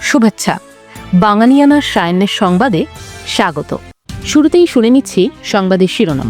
শুভেচ্ছা। বাঙালিয়ানা সায়ান্নের সংবাদে স্বাগত। শুরুতেই শুনে নিচ্ছি সংবাদের শিরোনাম।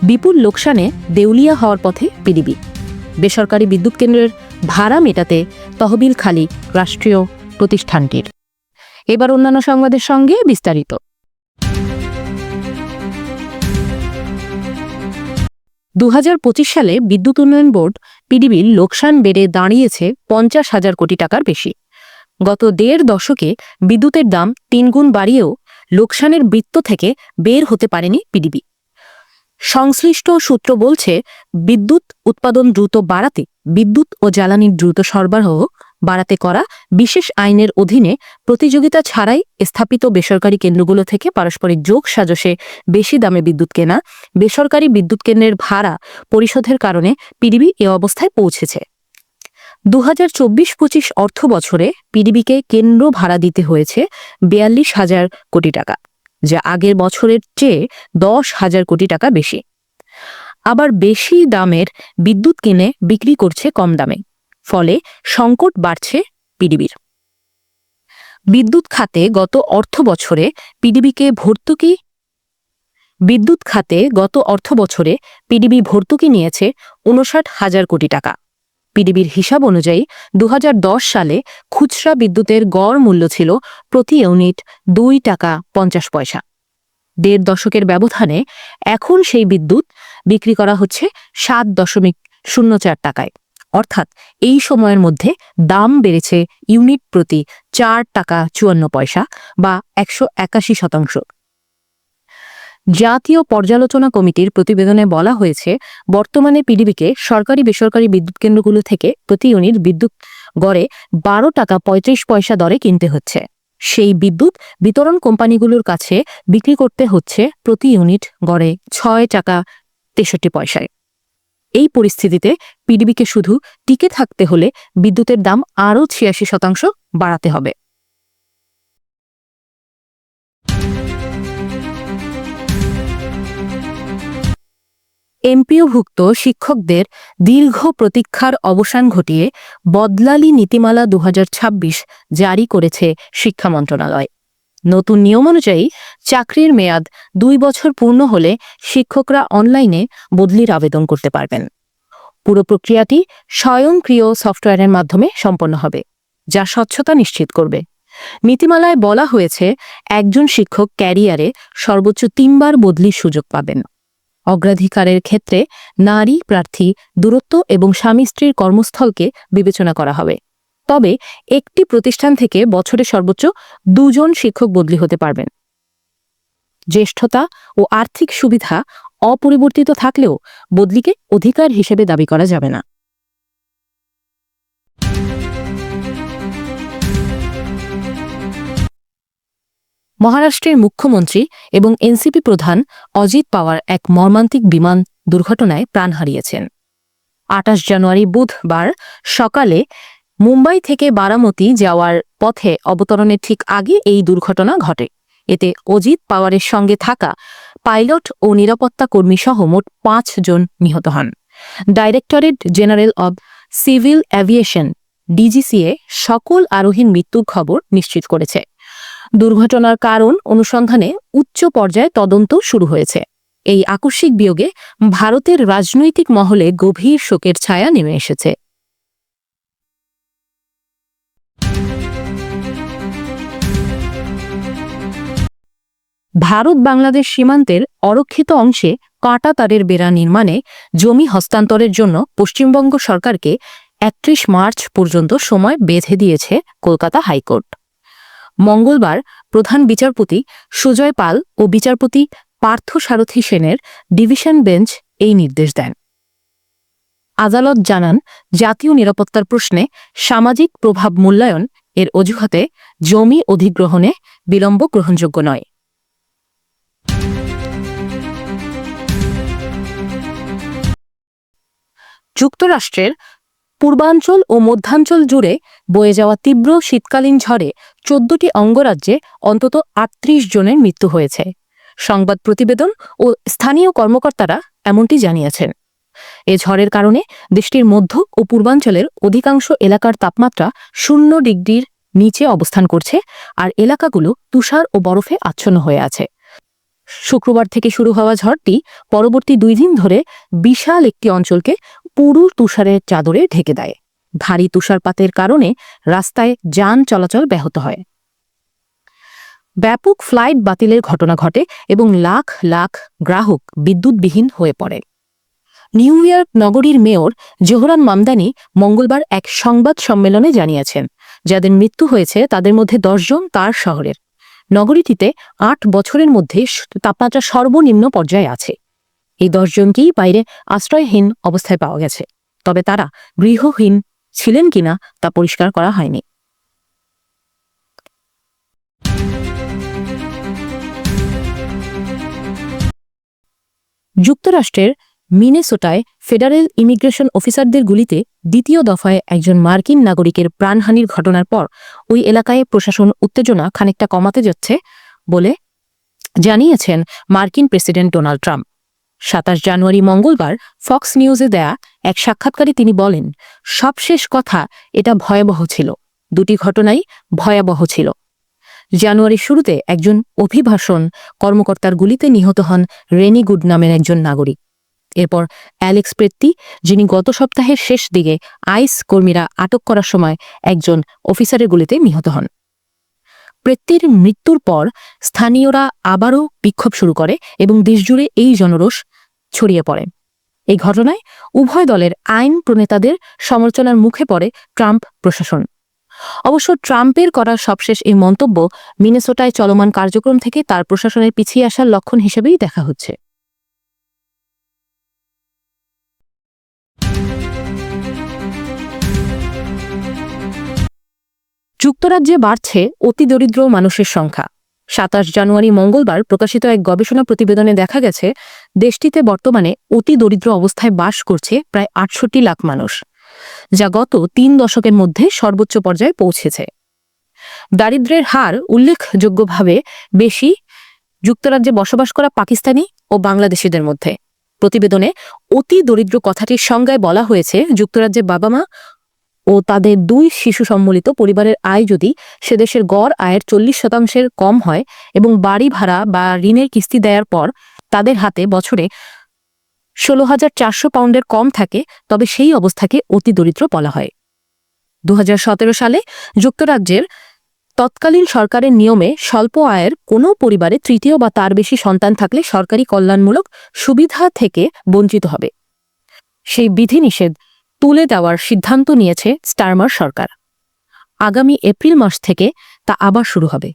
বিপুল লোকসানে দেউলিয়া হওয়ার পথে পিডিবি। বেসরকারি বিদ্যুৎ কেন্দ্রের ভাড়া মেটাতে তহবিল খালি রাষ্ট্রীয় প্রতিষ্ঠানটির। এবার অন্যান্য সংবাদের সঙ্গে বিস্তারিত। 2025 সালে বিদ্যুৎ উন্নয়ন বোর্ড পিডিবির লোকসান বেড়ে দাঁড়িয়েছে 50,000 কোটি টাকার বেশি। গত দেড় দশকে বিদ্যুতের দাম 3 গুণ বাড়িয়েও লোকসানের বৃত্ত থেকে বের হতে পারেনি পিডিবি। সংশ্লিষ্ট সূত্র বলছে, বিদ্যুৎ উৎপাদন দ্রুত বাড়াতে বিদ্যুৎ ও জ্বালানির দ্রুত সরবরাহ বাড়াতে করা বিশেষ আইনের অধীনে প্রতিযোগিতা ছাড়াই স্থাপিত বেসরকারি কেন্দ্রগুলো থেকে পারস্পরিক যোগ সাজশে বেশি দামে বিদ্যুৎ কেনা, বেসরকারি বিদ্যুৎ কেন্দ্রের ভাড়া পরিশোধের কারণে পিডিবি এ অবস্থায় পৌঁছেছে। 2024-25 অর্থ বছরে পিডিবিকে কেন্দ্র ভাড়া দিতে হয়েছে 42,000 কোটি টাকা, যা আগের বছরের চেয়ে 10,000 কোটি টাকা বেশি। আবার বেশি দামের বিদ্যুৎ কিনে বিক্রি করছে কম দামে, ফলে সংকট বাড়ছে পিডিবির। বিদ্যুৎ খাতে গত অর্থ বছরে পিডিবি ভর্তুকি নিয়েছে 59,000 কোটি টাকা। পিডিবির হিসাব অনুযায়ী 2010 সালে খুচরা বিদ্যুতের গড় মূল্য ছিল প্রতি ইউনিট 2 টাকা 50 পয়সা। দেড় দশকের ব্যবধানে এখন সেই বিদ্যুৎ বিক্রি করা হচ্ছে 7.04 টাকায়। অর্থাৎ এই সময়ের মধ্যে দাম বেড়েছে ইউনিট প্রতি 4 টাকা 54 পয়সা বা 181%। জাতীয় পর্যালোচনা কমিটির প্রতিবেদনে বলা হয়েছে, বর্তমানে পিডিবিকে সরকারি বেসরকারি বিদ্যুৎ কেন্দ্রগুলো থেকে প্রতি ইউনিট বিদ্যুৎ গড়ে 12 টাকা 35 পয়সা দরে কিনতে হচ্ছে। সেই বিদ্যুৎ বিতরণ কোম্পানিগুলোর কাছে বিক্রি করতে হচ্ছে প্রতি ইউনিট গড়ে 6 টাকা 63 পয়সায়। এই পরিস্থিতিতে পিডিবিকে শুধু টিকে থাকতে হলে বিদ্যুতের দাম আরও 86% বাড়াতে হবে। এমপিওভুক্ত শিক্ষকদের দীর্ঘ প্রতীক্ষার অবসান ঘটিয়ে বদলালি নীতিমালা 2026 জারি করেছে শিক্ষা মন্ত্রণালয়। নতুন নিয়ম অনুযায়ী চাকরির মেয়াদ 2 বছর পূর্ণ হলে শিক্ষকরা অনলাইনে বদলির আবেদন করতে পারবেন। পুরো প্রক্রিয়াটি স্বয়ংক্রিয় সফটওয়্যারের মাধ্যমে সম্পন্ন হবে, যা স্বচ্ছতা নিশ্চিত করবে। নীতিমালায় বলা হয়েছে, একজন শিক্ষক ক্যারিয়ারে সর্বোচ্চ 3 বার বদলির সুযোগ পাবেন। অগ্রাধিকারের ক্ষেত্রে নারী প্রার্থী, দূরত্ব এবং স্বামী স্ত্রীর কর্মস্থলকে বিবেচনা করা হবে। তবে একটি প্রতিষ্ঠান থেকে বছরে সর্বোচ্চ 2 জন শিক্ষক বদলি হতে পারবেন। জ্যেষ্ঠতা ও আর্থিক সুবিধা অপরিবর্তিত থাকলেও বদলিকে অধিকার হিসেবে দাবি করা যাবে না। মহারাষ্ট্রের মুখ্যমন্ত্রী এবং এনসিপি প্রধান অজিত পাওয়ার এক মর্মান্তিক বিমান দুর্ঘটনায় প্রাণ হারিয়েছেন। 28 জানুয়ারি বুধবার সকালে মুম্বাই থেকে বারামতি যাওয়ার পথে অবতরণের ঠিক আগে এই দুর্ঘটনা ঘটে। এতে অজিত পাওয়ারের সঙ্গে থাকা পাইলট ও নিরাপত্তা কর্মী সহ মোট 5 জন নিহত হন। Directorate general of civil aviation DGCA সকল আরোহীর মৃত্যুর খবর নিশ্চিত করেছে। দুর্ঘটনার কারণ অনুসন্ধানে উচ্চ পর্যায়ে তদন্ত শুরু হয়েছে। এই আকস্মিক বিয়োগে ভারতের রাজনৈতিক মহলে গভীর শোকের ছায়া নেমে এসেছে। ভারত বাংলাদেশ সীমান্তের অরক্ষিত অংশে কাঁটা তারের বেড়া নির্মাণে জমি হস্তান্তরের জন্য পশ্চিমবঙ্গ সরকারকে 31 মার্চ পর্যন্ত সময় বেঁধে দিয়েছে কলকাতা হাইকোর্ট। মঙ্গলবার প্রধান বিচারপতি সুজয় পাল ও বিচারপতি পার্থসারথী সেনের ডিভিশন বেঞ্চ এই নির্দেশ দেন। আদালত জানান, জাতীয় নিরাপত্তার প্রশ্নে সামাজিক প্রভাব মূল্যায়ন এর অজুহাতে জমি অধিগ্রহণে বিলম্ব গ্রহণযোগ্য নয়। যুক্তরাষ্ট্রের পূর্বাঞ্চল ও মধ্যাঞ্চল জুড়ে বয়ে যাওয়া তীব্র শীতকালীন ঝড়ে 14টি অঙ্গরাজ্যে অন্তত 38 জনের মৃত্যু হয়েছে। সংবাদ প্রতিবেদন ও স্থানীয় কর্মকর্তারা এমনটি জানিয়েছেন। এ ঝড়ের কারণে দেশটির মধ্য ও পূর্বাঞ্চলের অধিকাংশ এলাকার তাপমাত্রা 0 ডিগ্রির নিচে অবস্থান করছে, আর এলাকাগুলো তুষার ও বরফে আচ্ছন্ন হয়ে আছে। শুক্রবার থেকে শুরু হওয়া ঝড়টি পরবর্তী 2 দিন ধরে বিশাল একটি অঞ্চলকে পুরো তুষারের চাদরে ঢেকে দেয়। ভারী তুষারপাতের কারণে রাস্তায় যান চলাচল ব্যাহত হয়। ব্যাপক ফ্লাইট বাতিলের ঘটনা ঘটে এবং লাখ লাখ গ্রাহক বিদ্যুৎবিহীন হয়ে পড়ে। নিউ ইয়র্ক নগরীর মেয়র জোহরান মামদানি মঙ্গলবার এক সংবাদ সম্মেলনে জানিয়েছেন, যাদের মৃত্যু হয়েছে তাদের মধ্যে 10 জন তার শহরের। নগরীটিতে 8 বছরের মধ্যে তাপমাত্রা সর্বনিম্ন পর্যায়ে আছে। এই 10 জনকেই বাইরে আশ্রয়হীন অবস্থায় পাওয়া গেছে, তবে তারা গৃহহীন ছিলেন কিনা তা পরিষ্কার করা হয়নি। যুক্তরাষ্ট্রের মিনেসোটায় ফেডারেল ইমিগ্রেশন অফিসারদের গুলিতে দ্বিতীয় দফায় একজন মার্কিন নাগরিকের প্রাণহানির ঘটনার পর ওই এলাকায় প্রশাসন উত্তেজনা খানিকটা কমাতে যাচ্ছে বলে জানিয়েছেন মার্কিন প্রেসিডেন্ট ডোনাল্ড ট্রাম্প। 27 জানুয়ারি মঙ্গলবার ফক্স নিউজে দেয়া এক সাক্ষাৎকারে তিনি বলেন, সবশেষ কথা, এটা ভয়াবহ ছিল। 2টি ঘটনাই ভয়াবহ ছিল। জানুয়ারির শুরুতে একজন অভিবাসন কর্মকর্তার গুলিতে নিহত হন রেনি গুড নামের একজন নাগরিক। এরপর অ্যালেক্স প্রেত্তি, যিনি গত সপ্তাহের শেষ দিকে আইস কর্মীরা আটক করার সময় একজন অফিসারের গুলিতে নিহত হন। প্রেত্তির মৃত্যুর পর স্থানীয়রা আবারও বিক্ষোভ শুরু করে এবং দেশজুড়ে এই জনরোষ ছড়িয়ে পড়ে। এই ঘটনায় উভয় দলের আইন প্রণেতাদের সমালোচনার মুখে পড়ে ট্রাম্প প্রশাসন। অবশ্য ট্রাম্পের করা সবশেষ এই মন্তব্য মিনেসোটায় চলমান কার্যক্রম থেকে তার প্রশাসনের পিছিয়ে আসার লক্ষণ হিসেবেই দেখা হচ্ছে। যুক্তরাজ্যে বাড়ছে অতি দরিদ্র মানুষের সংখ্যা। 27 জানুয়ারি মঙ্গলবার প্রকাশিত এক গবেষণা প্রতিবেদনে দেখা গেছে, দেশটিতে বর্তমানে অতি দরিদ্র অবস্থায় বাস করছে প্রায় 68 লাখ মানুষ, যা গত 3 দশকের মধ্যে সর্বোচ্চ পর্যায়ে পৌঁছেছে। দারিদ্র্যের হার উল্লেখযোগ্যভাবে বেশি যুক্তরাজ্যে বসবাস করা পাকিস্তানি ও বাংলাদেশিদের মধ্যে। প্রতিবেদনে অতি দরিদ্র কথাটির সংজ্ঞায় বলা হয়েছে, যুক্তরাজ্যে বাবা মা ও তাদের 2 শিশু সম্মিলিত পরিবারের আয় যদি সে দেশের গড় আয়ের 40% কম হয় এবং বাড়ি ভাড়া বা ঋণের কিস্তি দেওয়ার পর তাদের হাতে বছরে 16,400 পাউন্ডের কম থাকে, তবে সেই অবস্থাকে অতি দরিদ্র বলা হয়। 2017 সালে যুক্তরাজ্যের তৎকালীন সরকারের নিয়মে স্বল্প আয়ের কোনো পরিবারে তৃতীয় বা তার বেশি সন্তান থাকলে সরকারি কল্যাণমূলক সুবিধা থেকে বঞ্চিত হবে। সেই বিধিনিষেধ তুলে দেওয়ার সিদ্ধান্ত নিয়েছে স্টারমার সরকার। আগামী এপ্রিল মাস থেকে তা আবার শুরু হবে।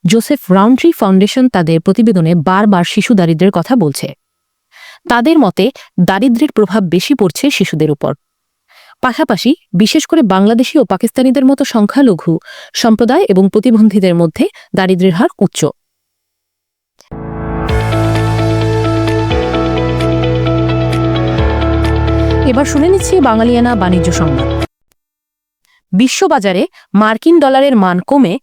জোসেফ রাউন্ডট্রি ফাউন্ডেশন তাদের প্রতিবেদনে বারবার শিশু দারিদ্র্যের কথা বলছে। তাদের মতে দারিদ্র্যের প্রভাব বেশি পড়ছে শিশুদের উপর। পাশাপাশি বিশেষ করে বাংলাদেশি ও পাকিস্তানিদের মতো সংখ্যালঘু সম্প্রদায় এবং প্রতিবন্ধীদের মধ্যে দারিদ্র্যের হার উচ্চ। এবার শুনে নিচ্ছি বাঙালিয়ানা বাণিজ্য সংবাদ। বিশ্ববাজারে মার্কিন ডলারের মান কমে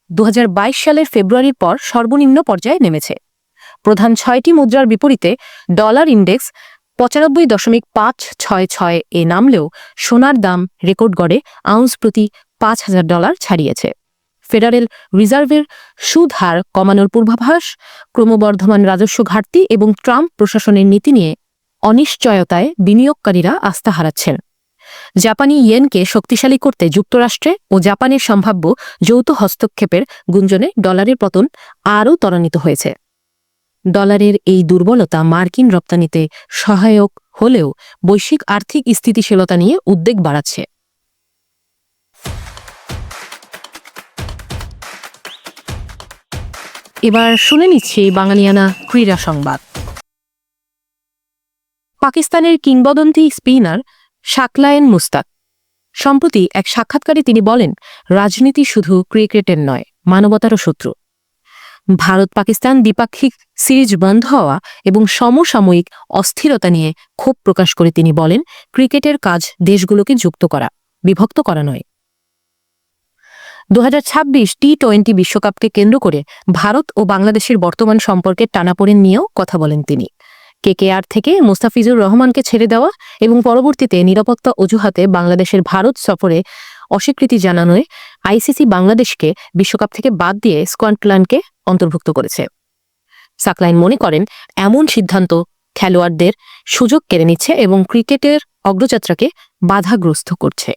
2022 সালের ফেব্রুয়ারির পর সর্বনিম্ন পর্যায়ে নেমেছে। প্রধান 6টি মুদ্রার বিপরীতে ডলার ইন্ডেক্স 95.566 এ নামলেও সোনার দাম রেকর্ড গড়ে আউন্স প্রতি $5,000 ছাড়িয়েছে। ফেডারেল রিজার্ভের সুদ হার কমানোর পূর্বাভাস, ক্রমবর্ধমান রাজস্ব ঘাটতি এবং ট্রাম্প প্রশাসনের নীতি নিয়ে অনিশ্চয়তায় বিনিয়োগকারীরা আস্থা হারাচ্ছেন। জাপানি ইয়েনকে শক্তিশালী করতে যুক্তরাষ্ট্রে ও জাপানের সম্ভাব্য যৌথ হস্তক্ষেপের গুঞ্জনে ডলারের পতন আরও ত্বরান্বিত হয়েছে। ডলারের এই দুর্বলতা মার্কিন রপ্তানিতে সহায়ক হলেও বৈশ্বিক আর্থিক স্থিতিশীলতা নিয়ে উদ্বেগ বাড়াচ্ছে। এবার শুনে নিচ্ছি বাঙালিয়ানা ক্রীড়া সংবাদ। পাকিস্তানের কিংবদন্তি স্পিনার শাকলায়েন মুস্তাক সম্প্রতি এক সাক্ষাৎকারে তিনি বলেন, রাজনীতি শুধু ক্রিকেটের নয়, মানবতারও শত্রু। ভারত পাকিস্তান দ্বিপাক্ষিক সিরিজ বন্ধ হওয়া এবং সমসাময়িক অস্থিরতা নিয়ে ক্ষোভ প্রকাশ করে তিনি বলেন, ক্রিকেটের কাজ দেশগুলোকে যুক্ত করা, বিভক্ত করা নয়। 2026 টি-20 বিশ্বকাপকে কেন্দ্র করে ভারত ও বাংলাদেশের বর্তমান সম্পর্কের টানাপোড়েন নিয়েও কথা বলেন তিনি। কেকেআর থেকে মুস্তাফিজুর রহমানকে ছেড়ে দেওয়া এবং পরবর্তীতে নিরাপত্তা অজুহাতে বাংলাদেশের ভারত সফরে অস্বীকৃতি জানানোয় আইসিসি বাংলাদেশকে বিশ্বকাপ থেকে বাদ দিয়ে স্কটল্যান্ডকে অন্তর্ভুক্ত করেছে। সাকলাইন মনে করেন, এমন সিদ্ধান্ত খেলোয়াড়দের সুযোগ কেড়ে নিচ্ছে এবং ক্রিকেটের অগ্রযাত্রাকে বাধাগ্রস্ত করছে।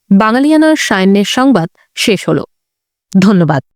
বাঙালিয়ানার সায়ান্নের সংবাদ শেষ হল। ধন্যবাদ।